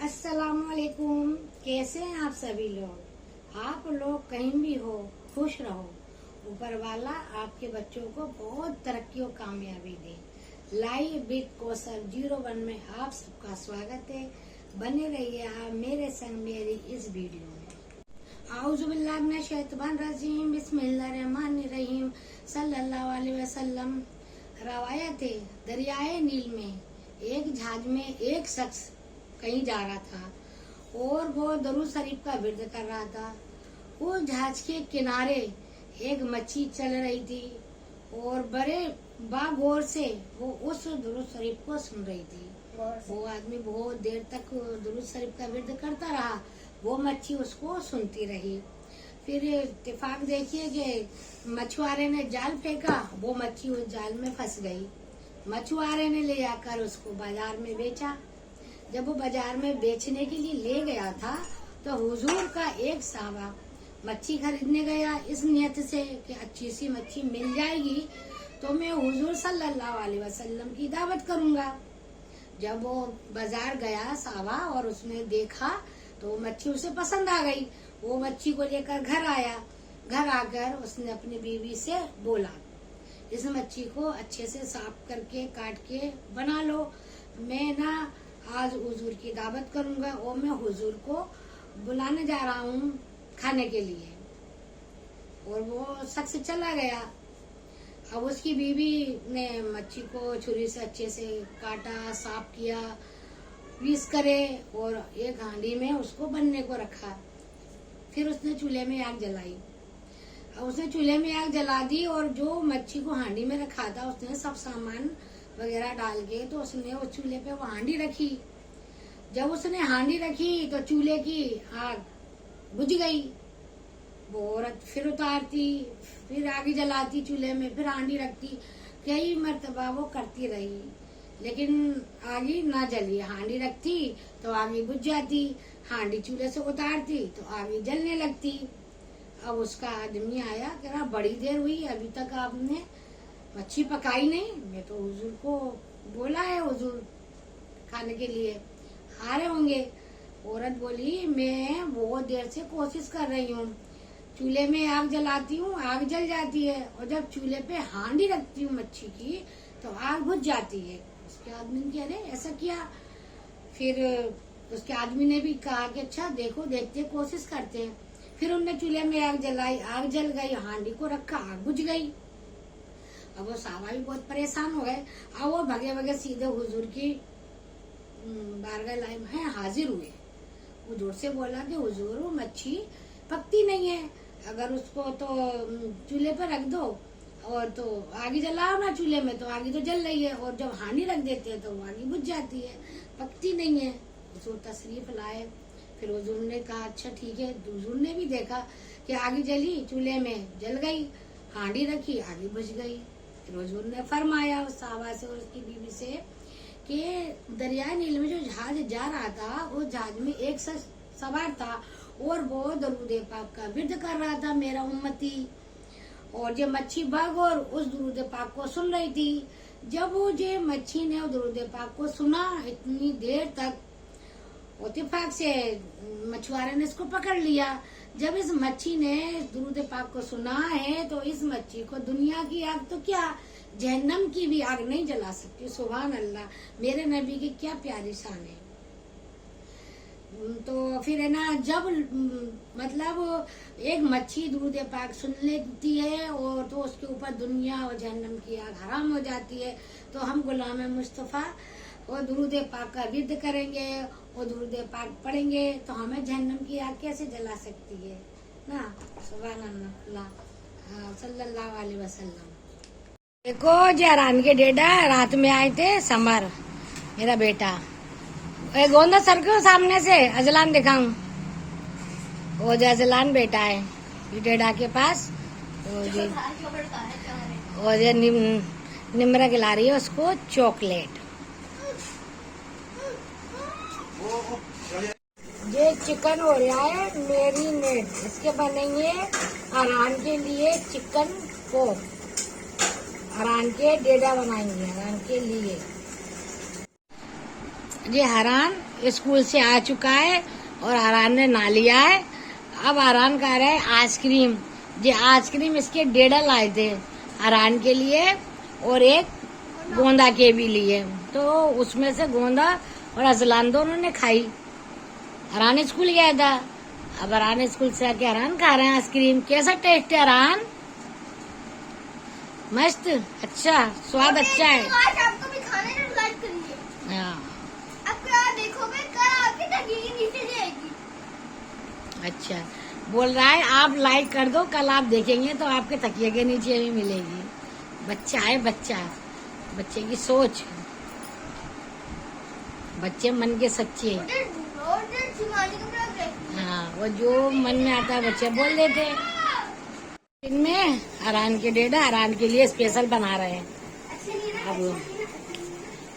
अस्सलामुअलैकुम। कैसे हैं आप सभी लोग? आप लोग कहीं भी हो, खुश रहो। ऊपर वाला आपके बच्चों को बहुत तरक्की और कामयाबी दे। लाइव विद कौसर 01 में आप सबका स्वागत है। बने रहिए आप मेरे संग मेरी इस वीडियो में। आऊज़ुबिल्लाहि मिनश शैतानिर रजीम, बिस्मिल्लाहिर्रहमानिर्रहीम, सल्लल्लाहु अलैहि वसल्लम। रवायत है, दरियाए नील में एक जहाज में एक शख्स कहीं जा रहा था और वो दरूद शरीफ का विर्द कर रहा था। वो जहाज के किनारे एक मच्छी चल रही थी और बड़े बागौर से वो उस दरूद शरीफ को सुन रही थी। वो आदमी बहुत देर तक दरूद शरीफ का विर्द करता रहा, वो मच्छी उसको सुनती रही। फिर इत्तेफाक देखिए कि मछुआरे ने जाल फेंका, वो मच्छी उस जाल में फंस गई। मछुआरे ने ले आकर उसको बाजार में बेचा। जब वो बाजार में बेचने के लिए ले गया था तो हुजूर का एक साहबा मच्छी खरीदने गया इस नियत से कि अच्छी सी मच्छी मिल जाएगी तो मैं हुजूर सल्लल्लाहु अलैहि वसल्लम की दावत करूंगा। जब वो बाजार गया साहबा और उसने देखा तो मच्छी उसे पसंद आ गई। वो मच्छी को लेकर घर आया। घर आकर उसने अपनी बीवी से बोला, इस मच्छी को अच्छे से साफ करके काट के बना लो। मैं ना आज हुजूर की दावत करूंगा और मैं हुजूर को बुलाने जा रहा हूँ खाने के लिए। और वो शख्स चला गया। अब उसकी बीवी ने मच्छी को छुरी से अच्छे से काटा, साफ किया, पीस करे और एक हांडी में उसको बनने को रखा। फिर उसने चूल्हे में आग जलाई। अब उसने चूल्हे में आग जला दी और जो मच्छी को हांडी में रखा था उसने सब सामान वगैरह डाल के तो उसने उस चूल्हे पे वो हांडी रखी। जब उसने हांडी रखी तो चूल्हे की आग बुझ गई। वो औरत फिर उतारती, फिर आगे जलाती चूल्हे में, फिर हांडी रखती। कई मर्तबा वो करती रही लेकिन आगे ना जली। हांडी रखती तो आगे बुझ जाती, हांडी चूल्हे से उतारती तो आगे जलने लगती। अब उसका आदमी आया, कह रहा बड़ी देर हुई अभी तक आपने मच्छी पकाई नहीं। मैं तो हुजूर को बोला है हुजूर खाने के लिए आ रहे होंगे। औरत बोली, मैं बहुत देर से कोशिश कर रही हूँ, चूल्हे में आग जलाती हूँ आग जल जाती है और जब चूल्हे पे हांडी रखती हूँ मच्छी की तो आग बुझ जाती है। उसके आदमी ने कहा, अरे ऐसा क्या? फिर उसके आदमी ने भी कहा कि अच्छा देखो, देखते कोशिश करते हैं। फिर उनने चूल्हे में आग जलाई, आग जल गई, हांडी को रखा, आग बुझ गई। अब वो साहबा भी बहुत परेशान हो गए। अब वो भगे भगे सीधे हुजूर की बारगाह लाइन में हाजिर हुए। हुजूर से बोला कि हुजूर वो मच्छी पकती नहीं है, अगर उसको तो चूल्हे पर रख दो और तो आगे जलाओ ना चूल्हे में तो आगे तो जल रही है और जब हांडी रख देते हैं तो वो आगे बुझ जाती है, पकती नहीं है। हुजूर तशरीफ लाए। फिर हुजूर ने कहा अच्छा ठीक है। हुजूर ने भी देखा कि आगे जली, चूल्हे में जल गई, हांडी रखी आगे बुझ गई। फिर हुजूर ने फरमाया उस साहबा से और उसकी बीवी से कि दरिया नील में जो जहाज जा रहा था उस जहाज में एक शख्स सवार था और वो दरूद पाक का विर्द कर रहा था, मेरा उम्मती। और ये मच्छी भाग और उस दरूद पाक को सुन रही थी। जब वो ये मच्छी ने दरूद पाक को सुना इतनी देर तक, इत्तेफाक से मछुआरे ने इसको पकड़ लिया। जब इस मच्छी ने दरूद पाक को सुना है तो इस मच्छी को दुनिया की आग तो क्या, जहन्नम की भी आग नहीं जला सकती। सुभान अल्लाह, मेरे नबी की क्या प्यारी शान है। तो फिर है ना, जब मतलब एक मच्छी दरूद पाक सुन लेती है और तो उसके ऊपर दुनिया और जहन्नम की आग हराम हो जाती है। तो हम गुलाम मुस्तफा और दरूद पाक का विर्द करेंगे और दरूद पाक पढ़ेंगे तो हमें जहन्नम की आग कैसे जला सकती है ना। सुभान अल्लाह सल्लल्लाहु अलैहि वसल्लम। देखो जहरान के डेडा रात में आए थे, समर मेरा बेटा, गोंदा सर के सामने से अजलान दिखाऊं, वो जो अजलान बेटा है ये डेडा के पास, वो जो निमरा खिला रही है उसको चॉकलेट। ये चिकन हो रहा है मैरिनेट, इसके बनेंगे अरान के लिए चिकन को, अरान के डेडा बनाएंगे अरान के लिए। ये हरान स्कूल से आ चुका है और आरान ने नहा लिया है। अब आरान खा रहा है आइसक्रीम। ये आइसक्रीम इसके 1.5 लाए थे आरान के लिए और एक गोंदा के भी लिए, तो उसमें से गोंदा और अजलान दोनों ने खाई। आरान स्कूल गया था, अब आरान स्कूल से आके आरान खा रहे हैं आइसक्रीम। कैसा टेस्ट है आरान? मस्त, अच्छा, स्वाद अच्छा है। आज आपको भी खाने में लाइक करिए। हाँ, अब आप देखोगे कल आपकी तकिए के नीचे जाएगी। अच्छा बोल रहा है आप लाइक कर दो, कल आप देखेंगे तो आपके तकिए के नीचे भी मिलेगी। बच्चा है बच्चा, बच्चे की सोच, बच्चे मन के सच्चे। हाँ, वो जो मन में आता है बच्चे बोल देते हैं। इनमें आरान के डेडा आरान के लिए स्पेशल बना रहे हैं। अब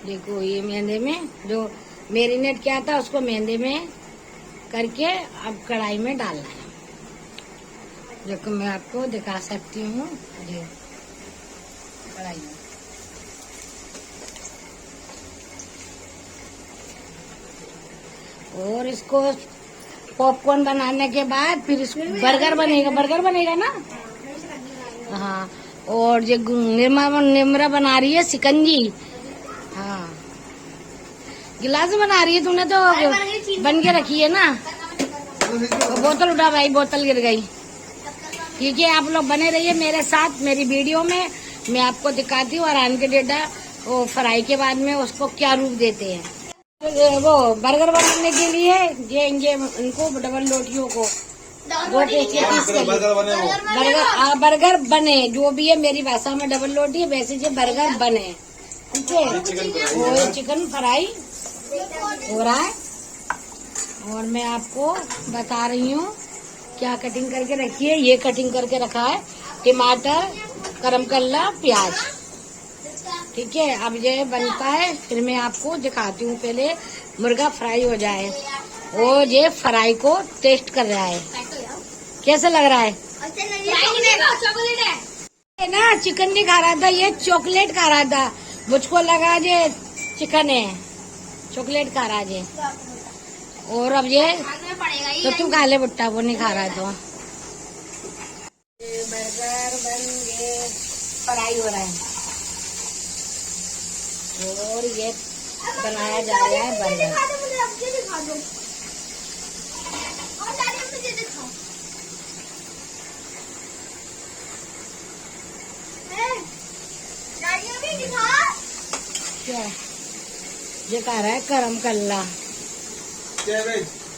देखो ये मेहंदी में जो मैरिनेट किया था उसको मेहंदी में करके अब कढ़ाई में डालना है। देखो मैं आपको दिखा सकती हूँ, ये कढ़ाई में और इसको पॉपकॉर्न बनाने के बाद फिर इसको बर्गर बनेगा ना। हाँ, और ये निमरा बना रही है शिकंजी। हाँ, गिलास बना रही है, तूने तो बन के रखी है ना। बोतल उठा भाई, बोतल गिर गई। ठीक है, आप लोग बने रहिए मेरे साथ मेरी वीडियो में, मैं आपको दिखाती हूँ आरान के डेटा वो फ्राई के बाद में उसको क्या रूप देते हैं। वो बर्गर बनाने के लिए ये उनको डबल रोटियों को बर्गर बने, जो भी है मेरी भाषा में डबल रोटी है, वैसे जो बर्गर बने। ठीक है, वो चिकन फ्राई हो रहा है और मैं आपको बता रही हूँ क्या कटिंग करके रखी है। ये कटिंग करके रखा है टमाटर, गरम कल्ला, प्याज। ठीक है, अब ये बनता है फिर मैं आपको दिखाती हूँ। पहले मुर्गा फ्राई हो जाए और ये फ्राई को टेस्ट कर रहा है, कैसा लग रहा है? ना चिकन नहीं खा रहा था, ये चॉकलेट खा रहा था। मुझको लगा ये चिकन है, चॉकलेट खा रहा है। और अब ये तो तू खा ले बुट्टा, वो नहीं खा रहा है। तो बर्गर बन गए, फ्राई हो रहा है और ये बनाया जा रहा है बर्गर। क्या ये खा रहा है गरम कल्ला,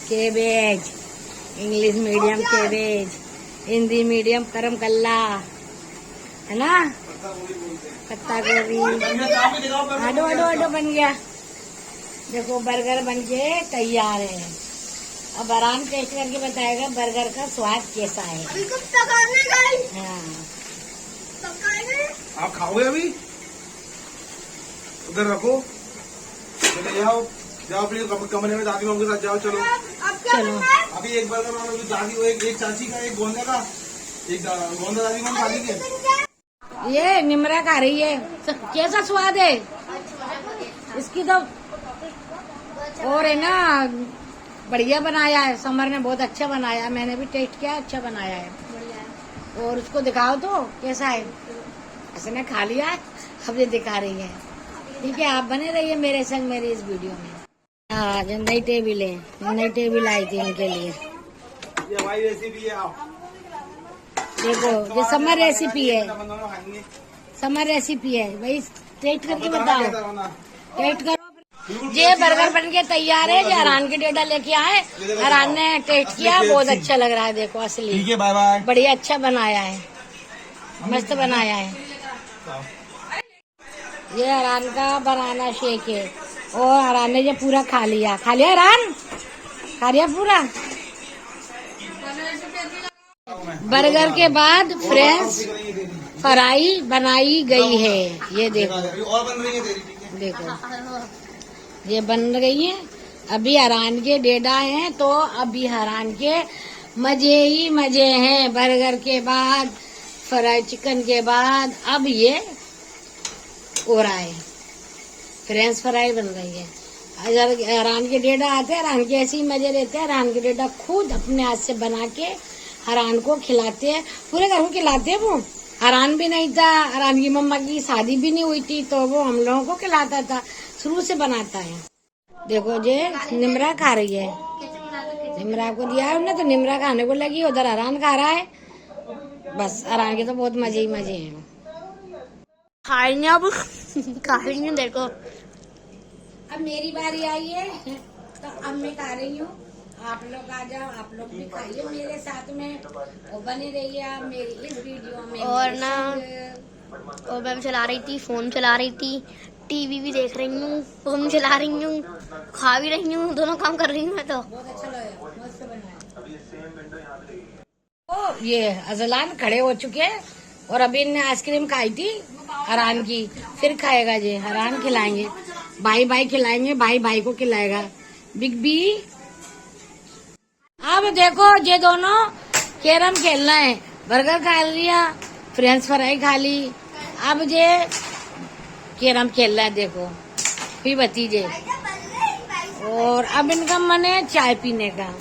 cabbage, English medium cabbage, Hindi medium गरम कल्ला, है ना, पत्ता गोभी। आडो आडो आडो बन गया। देखो बर्गर बन के तैयार है। अब आराम टेस्ट करके बताएगा बर्गर का स्वाद कैसा है। हाँ, आप खाओगे अभी? उधर रखो, चले जाओ जाओ अपने कमरे में, दादी माँ के साथ जाओ। चलो चलो अभी एक बर्गर बना लो, दादी को एक चाची का, एक गोंदा का, एक गोंदा दादी माँ खा लीजिए। ये निमरा खा रही है, कैसा स्वाद है इसकी तो। और है ना बढ़िया बनाया है, समर ने बहुत अच्छा बनाया, मैंने भी टेस्ट किया, अच्छा बनाया है। और उसको दिखाओ तो कैसा है। इसने खा लिया है, अब ये दिखा रही है। ठीक है, आप बने रहिए मेरे संग मेरी इस वीडियो में। हाँ, जो नई टेबल आई थी उनके लिए। ये हमारी रेसिपी है, आओ देखो ये समर रेसिपी है, समर रेसिपी है भाई, टेस्ट करके बताओ, टेस्ट करो। ये बर्गर बन के तैयार है, जो आरान के डेटा लेके आए, आरान ने टेस्ट किया, बहुत अच्छा लग रहा है। देखो असली, ठीक है, बाय बाय। बढ़िया अच्छा बनाया है, मस्त बनाया है। ये आरान का बनाना शेक है और आरान ने ये पूरा खा लिया आरान, खा लिया पूरा। बर्गर के बाद फ्रेंच फ्राई बनाई गई है, ये देखो, और बन रही है तेरी, ठीक है? देखो ये बन रही है। अभी हरान के डेडा हैं तो अभी हरान के मजे ही मजे हैं। बर्गर के बाद, फ्राई चिकन के बाद अब ये हो रहा है, फ्रेंच फ्राई बन रही है। अगर हरान के डेडा आते हैं, हरान के ऐसे ही मजे लेते हैं। हरान के डेडा खुद अपने हाथ से बना के हरान को खिलाते हैं, पूरे घर को खिलाते हैं। वो हरान भी नहीं था, हरान की मम्मा की शादी भी नहीं हुई थी, तो वो हम लोगों को खिलाता था, शुरू से बनाता है। देखो जे निमरा खा रही है, निमरा को दिया है उन्हें, तो निमरा खाने को लगी, उधर हरान खा रहा है। बस हरान के तो बहुत मजे ही मजे हैं। खा रही अब खा रही हूँ, देखो अब मेरी बारी आई है, तो अब मैं खा रही हूँ। आप लोग आ जाओ, आप लोग भी खाइए मेरे साथ में, और बने रहिए आप मेरी इस वीडियो में। और ना, और मैं चला रही थी, फोन चला रही थी, टीवी भी देख रही हूँ, फोन चला रही हूँ, खा भी रही हूँ, दोनों काम कर रही हूँ मैं तो। बहुत अच्छा लगा, मस्त बनाया। तो ये अजलान खड़े हो चुके हैं, और अभी इनने आइसक्रीम खाई थी हरान की, फिर खाएगा जी, हरान खिलाएंगे, भाई भाई खिलाएंगे, भाई भाई को खिलाएगा। बिग बी अब देखो ये दोनों कैरम खेल रहे हैं, बर्गर खा लिया, फ्रेंच फ्राई खा ली, अब ये कैरम खेल रहा है, देखो फिर भतीजे। और अब इनका मन है चाय पीने का,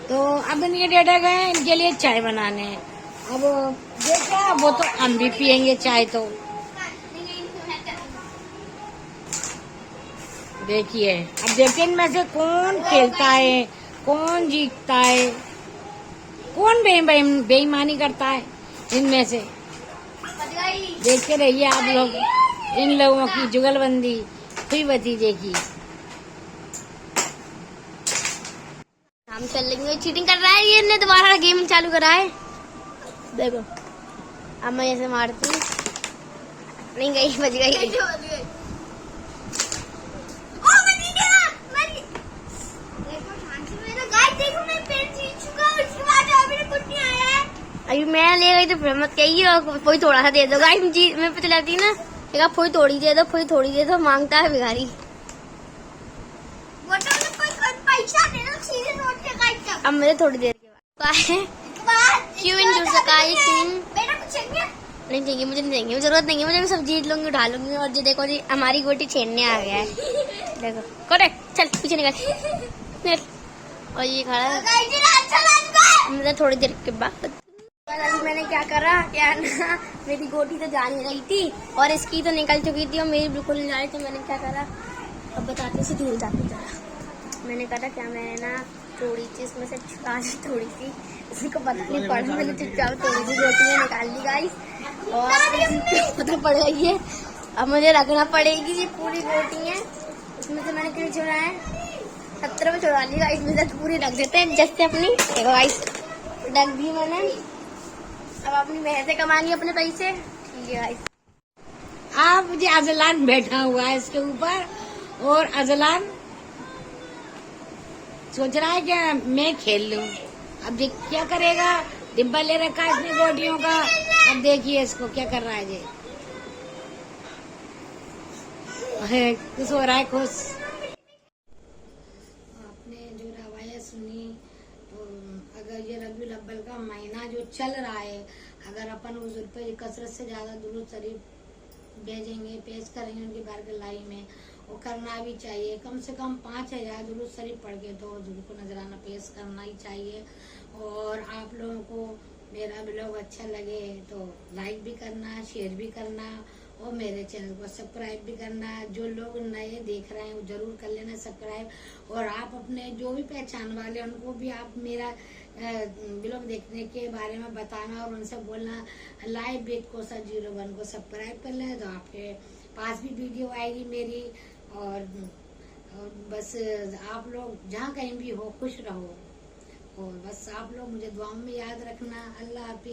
तो अब इनके डेडा गए इनके लिए चाय बनाने। अब देखा, वो तो हम भी पियेंगे चाय, तो देखिए अब देखते इनमें से कौन खेलता है, कौन जीतता है, कौन बेईमानी करता है इनमें से। देखते रहिए आप लोग इन लोगों की जुगलबंदी, हुई भतीजे की। हम चल लेंगे, चीटिंग कर रहा है ये, ने दोबारा गेम चालू करा है, देखो अब मैं ऐसे मारती हूँ, नहीं गई, बच गई। अभी मैं ले गई तो फिर मत कहिए, और कोई थोड़ा सा दे दो गाइस, मैं पता चलाती ना, देखा फोई थोड़ी दे दो, फोई थोड़ी दे दो, मांगता है भिखारी। अब मुझे थोड़ी देर के बाद क्यों इन जुड़ सका है, क्यों नहीं चाहिए, मुझे नहीं चाहिए, जरूरत नहीं है मुझे, सब जीत लूंगी, उठा लूंगी। और जो देखो जी हमारी गोटी छेड़ने आ गया है, देखो करेक्ट, चल पीछे निकल, और ये खड़ा है मुझे थोड़ी देर के बाद। अभी मैंने क्या करा, क्या ना, मेरी गोटी तो जा नहीं रही थी और इसकी तो निकल चुकी थी और मेरी बिल्कुल नहीं जा रही, तो मैंने क्या करा, अब बताते से दूर जाते जरा, मैंने कहा क्या, मैंने ना थोड़ी सी इसमें से छुड़ा दी, थोड़ी सी, किसी को पता नहीं पड़ा, मैंने चुपचाप थोड़ी सी गोटियाँ निकाल ली गाइस, और पता पड़ गई है, अब मुझे रखना पड़ेगी ये पूरी गोटियाँ। इसमें से मैंने कितनी छुड़ा है, 17 में छुड़ा ली गाइस, इसमें से पूरी रख देते हैं जैसे अपनी, देखो गाइस रख दी मैंने। अब अपनी मेहनत कमानी अपने पैसे, ठीक है गाइस। अब मुझे अजलान बैठा हुआ है इसके ऊपर, और अजलान सोच रहा है कि मैं खेल लूं। अब देख क्या करेगा, डिब्बा ले रखा है इसने गोटियों का, अब देखिए इसको क्या कर रहा है ये, खुश हो रहा है, खुश। आपने जो रवायत सुनी, तो अगर ये रबीउल अव्वल का महीना जो चल रहा है, अगर अपन उस रुपये कसरत से ज्यादा दुरूद शरीफ भेजेंगे, पेश करेंगे उनकी बारगाह में, वो करना भी चाहिए, कम से कम 5000 दुरूद शरीफ पढ़ के तो हजूर को नजराना पेश करना ही चाहिए। और आप लोगों को मेरा ब्लॉग अच्छा लगे तो लाइक भी करना, शेयर भी करना, और मेरे चैनल को सब्सक्राइब भी करना। जो लोग नए देख रहे हैं वो जरूर कर लेना सब्सक्राइब, और आप अपने जो भी पहचान वाले उनको भी आप मेरा ब्लॉग देखने के बारे में बताना, और उनसे बोलना लाइव बेट को 01 को सब्सक्राइब कर लें, तो आपके पास भी वीडियो आएगी मेरी। और बस आप लोग जहाँ कहीं भी हो खुश रहो, और बस आप लोग मुझे दुआओं में याद रखना। अल्लाह हाफिज़।